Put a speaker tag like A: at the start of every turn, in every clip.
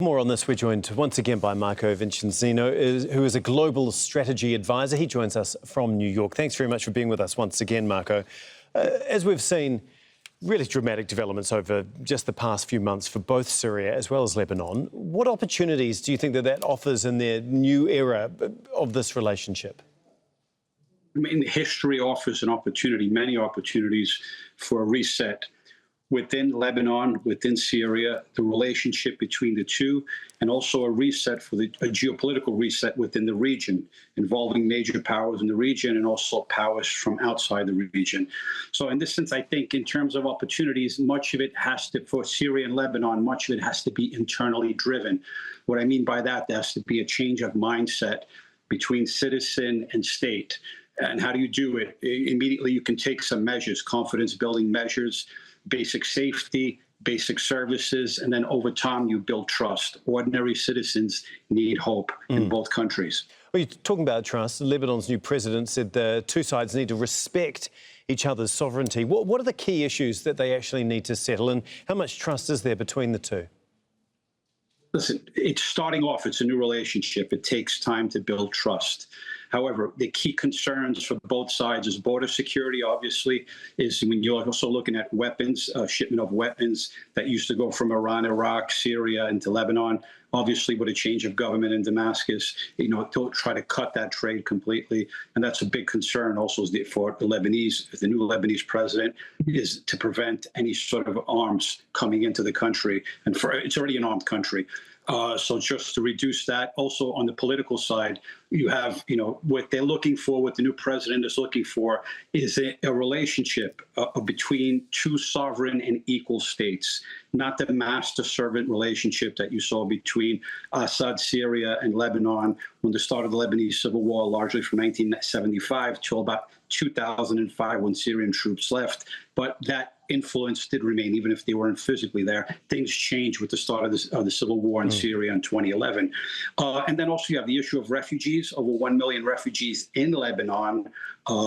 A: More on this, we're joined once again by Marco Vincenzino, who is a global strategy advisor. He joins us from New York. Thanks very much for being with us once again, Marco. As we've seen, really dramatic developments over just the past few months for both Syria as well as Lebanon. What opportunities do you think that offers in their new era of this relationship?
B: I mean, history offers an opportunity, many opportunities for a reset within Lebanon, within Syria, the relationship between the two, and also a reset for a geopolitical reset within the region, involving major powers in the region and also powers from outside the region. So in this sense, I think in terms of opportunities, much of it has to, for Syria and Lebanon, much of it has to be internally driven. What I mean by that, there has to be a change of mindset between citizen and state. And how do you do it? Immediately, you can take some measures, confidence-building measures, basic safety, basic services, and then over time you build trust. Ordinary citizens need hope in both countries.
A: Well, you're talking about trust. Lebanon's new president said the two sides need to respect each other's sovereignty. What are the key issues that they actually need to settle, and how much trust is there between the two?
B: Listen, it's starting off, it's a new relationship. It takes time to build trust. However, the key concerns for both sides is border security, obviously, is when you're also looking at weapons, shipment of weapons that used to go from Iran, Iraq, Syria into Lebanon. Obviously, with a change of government in Damascus, to try to cut that trade completely. And that's a big concern also for the Lebanese, the new Lebanese president, is to prevent any sort of arms coming into the country. And it's already an armed country. So just to reduce that, also on the political side, you have, what they're looking for, what the new president is looking for, is a relationship between two sovereign and equal states, not the master-servant relationship that you saw between Assad, Syria, and Lebanon when the start of the Lebanese civil war, largely from 1975 till about 2005 when Syrian troops left. But that influence did remain, even if they weren't physically there. Things changed with the start of the civil war in Syria in 2011. And then also you have the issue of refugees, over 1 million refugees in Lebanon,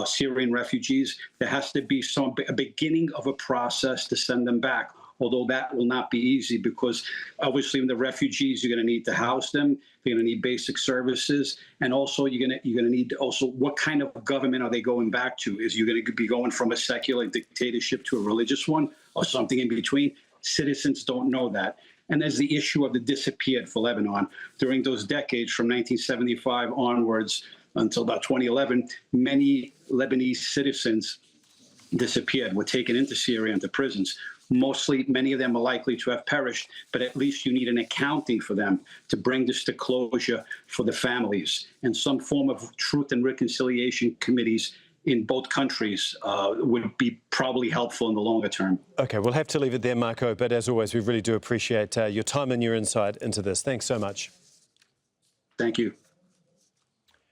B: Syrian refugees. There has to be a beginning of a process to send them back, although that will not be easy because obviously when the refugees, you're going to need to house them. You're going to need basic services. And also you're going to need also what kind of government are they going back to? Is you going to be going from a secular dictatorship to a religious one or something in between? Citizens don't know that. And there's the issue of the disappeared for Lebanon. During those decades from 1975 onwards until about 2011, many Lebanese citizens disappeared, were taken into Syria, into prisons. Mostly, many of them are likely to have perished, but at least you need an accounting for them to bring this to closure for the families. And some form of truth and reconciliation committees in both countries would be probably helpful in the longer term.
A: OK, we'll have to leave it there, Marco, but as always, we really do appreciate your time and your insight into this. Thanks so much.
B: Thank you.